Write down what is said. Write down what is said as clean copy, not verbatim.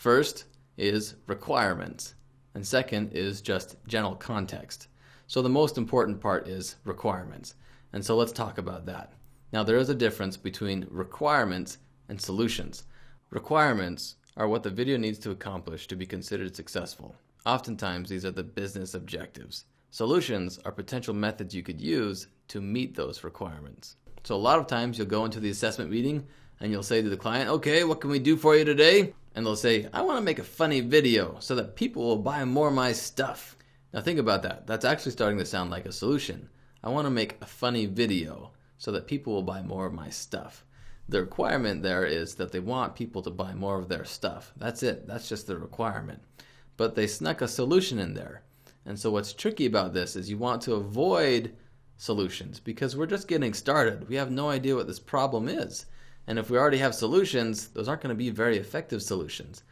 First is requirements, and second is just general context. So the most important part is requirements. And so let's talk about that. Now there is a difference between requirements and solutions. Requirements are what the video needs to accomplish to be considered successful. Oftentimes these are the business objectives. Solutions are potential methods you could use to meet those requirements. So a lot of times you'll go into the assessment meeting and you'll say to the client, okay, what can we do for you today? And they'll say, I want to make a funny video so that people will buy more of my stuff. Now think about that. That's actually starting to sound like a solution. I want to make a funny video so that people will buy more of my stuff. The requirement there is that they want people to buy more of their stuff. That's it. That's just the requirement. But they snuck a solution in there. And so what's tricky about this is you want to avoid solutions because we're just getting started. We have no idea what this problem is. And if we already have solutions, those aren't going to be very effective solutions.